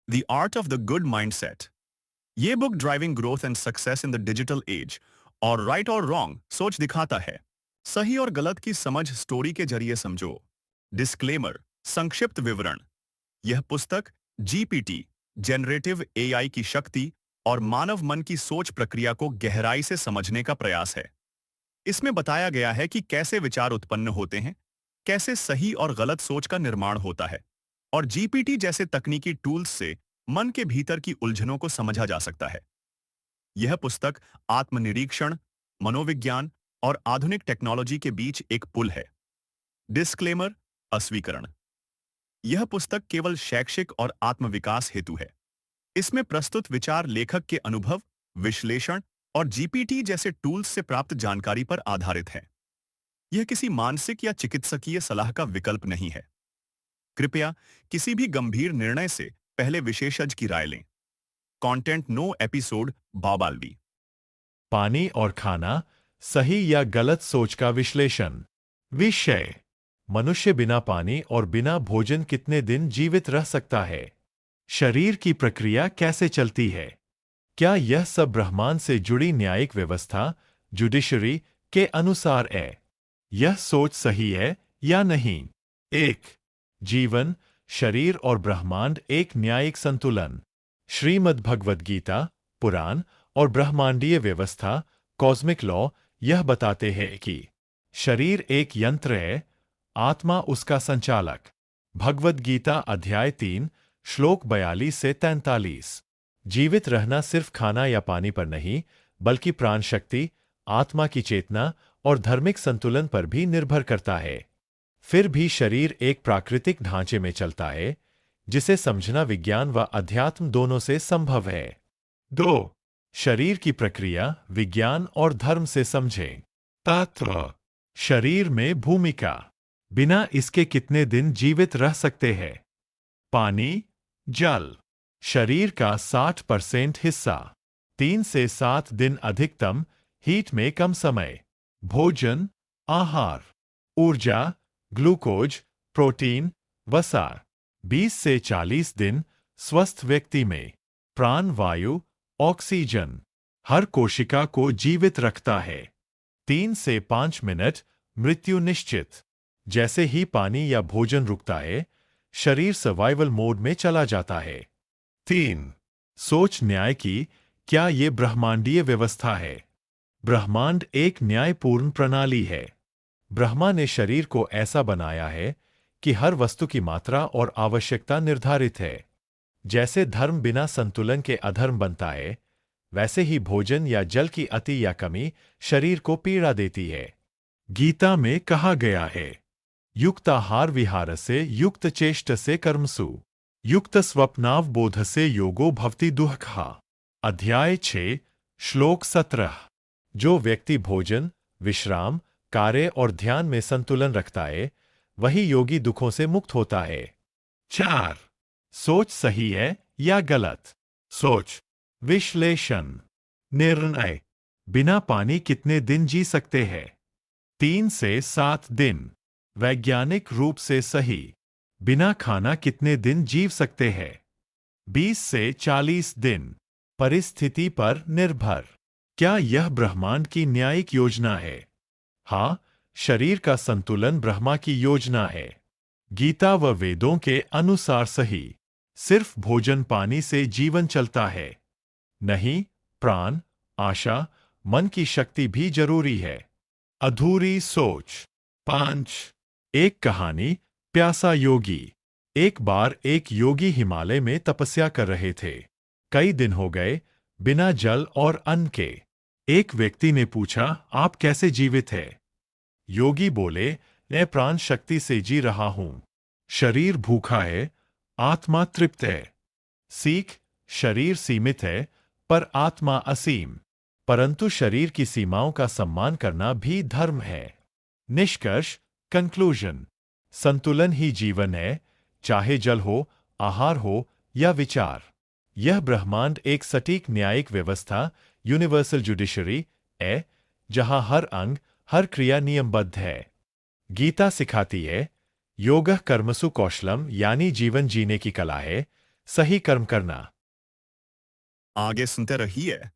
The art of the good mindset. ये book driving growth and success in the digital age और right और wrong सोच दिखाता है। सही और गलत की समझ स्टोरी के जरिए समझो। डिस्क्लेमर, संक्षिप्त विवरण। यह पुस्तक जीपीटी, जनरेटिव एआई की शक्ति और मानव मन की सोच प्रक्रिया को गहराई से समझने का प्रयास है। इसमें बताया गया है कि कैसे विचार उत्पन्न होते हैं, कैसे सही और गलत सोच का निर्माण होता है, और जीपीटी जैसे तकनीकी टूल्स से मन के भीतर की उलझनों को समझा जा सकता है। यह पुस्तक आत्मनिरीक्षण, मनोविज्ञान और आधुनिक टेक्नोलॉजी के बीच एक पुल है। डिस्क्लेमर, अस्वीकरण। यह पुस्तक केवल शैक्षिक और आत्मविकास हेतु है। इसमें प्रस्तुत विचार लेखक के अनुभव, विश्लेषण और जीपीटी जैसे टूल्स से प्राप्त जानकारी पर आधारित है। यह किसी मानसिक या चिकित्सकीय सलाह का विकल्प नहीं है। कृपया किसी भी गंभीर निर्णय से पहले विशेषज्ञ की राय लें। कंटेंट नो एपिसोड बाबालवी। पानी और खाना, सही या गलत सोच का विश्लेषण। विषय: मनुष्य बिना पानी और बिना भोजन कितने दिन जीवित रह सकता है? शरीर की प्रक्रिया कैसे चलती है? क्या यह सब ब्रह्मांड से जुड़ी न्यायिक व्यवस्था, जुडिशरी, के अनुसार है? यह सोच सही है या नहीं? 1. जीवन, शरीर और ब्रह्मांड एक न्यायिक संतुलन। श्रीमद् भगवद गीता, पुराण और ब्रह्मांडीय व्यवस्था, कॉस्मिक लॉ, यह बताते हैं कि शरीर एक यंत्र है, आत्मा उसका संचालक। भगवद गीता अध्याय 3, श्लोक 42 से 43। जीवित रहना सिर्फ खाना या पानी पर नहीं, बल्कि प्राण शक्ति, आत्मा की चेतना और धार्मिक संतुलन पर भी निर्भर करता है। फिर भी शरीर एक प्राकृतिक ढांचे में चलता है, जिसे समझना विज्ञान व अध्यात्म दोनों से संभव है। 2. शरीर की प्रक्रिया विज्ञान और धर्म से समझें। तत्व: शरीर में भूमिका, बिना इसके कितने दिन जीवित रह सकते हैं? पानी, जल, शरीर का 60% हिस्सा, 3 से 7 दिन अधिकतम, हीट में कम समय। भोजन, आहार, ऊर्जा, ग्लूकोज, प्रोटीन, वसा, 20 से 40 दिन, स्वस्थ व्यक्ति में। प्राण वायु, ऑक्सीजन, हर कोशिका को जीवित रखता है। 3 से 5 मिनट, मृत्यु निश्चित। जैसे ही पानी या भोजन रुकता है, शरीर सर्वाइवल मोड में चला जाता है। 3. सोच न्याय की, क्या ये ब्रह्मांडीय व्यवस्था है? ब्रह्मांड एक न्यायपूर्ण प्रणाली है। ब्रह्मा ने शरीर को ऐसा बनाया है कि हर वस्तु की मात्रा और आवश्यकता निर्धारित है। जैसे धर्म बिना संतुलन के अधर्म बनता है, वैसे ही भोजन या जल की अति या कमी शरीर को पीड़ा देती है। गीता में कहा गया है, युक्ताहार विहारसे युक्त चेष्टसे कर्मसु युक्त स्वप्नावबोधसे योगो भवति दुःखः। अध्याय 6, श्लोक 17। जो व्यक्ति भोजन, विश्राम, कार्य और ध्यान में संतुलन रखता है, वही योगी दुखों से मुक्त होता है। 4. सोच सही है या गलत? सोच विश्लेषण। निर्णय: बिना पानी कितने दिन जी सकते हैं? 3 से 7 दिन। वैज्ञानिक रूप से सही। बिना खाना कितने दिन जीव सकते हैं? 20 से 40 दिन। परिस्थिति पर निर्भर। क्या यह ब्रह्मांड की न्यायिक योजना है? हाँ, शरीर का संतुलन ब्रह्मा की योजना है। गीता व वेदों के अनुसार सही। सिर्फ भोजन पानी से जीवन चलता है। नहीं, प्राण, आशा, मन की शक्ति भी जरूरी है। अधूरी सोच। 5. एक कहानी, प्यासा योगी। एक बार एक योगी हिमालय में तपस्या कर रहे थे। कई दिन हो गए, बिना जल और अन्न के। एक व्यक्ति ने पूछा, आप कैसे जीवित हैं? योगी बोले, मैं प्राण शक्ति से जी रहा हूं। शरीर भूखा है, आत्मा तृप्त है। सीख: शरीर सीमित है, पर आत्मा असीम। परंतु शरीर की सीमाओं का सम्मान करना भी धर्म है। निष्कर्ष, कंक्लूजन: संतुलन ही जीवन है, चाहे जल हो, आहार हो या विचार। यह ब्रह्मांड एक सटीक न्यायिक व्यवस्था, यूनिवर्सल जुडिशरी है, जहां हर अंग, हर क्रिया नियमबद्ध है। गीता सिखाती है, योगः कर्मसु कौशलम, यानी जीवन जीने की कला है, सही कर्म करना। आगे सुनते रहिए।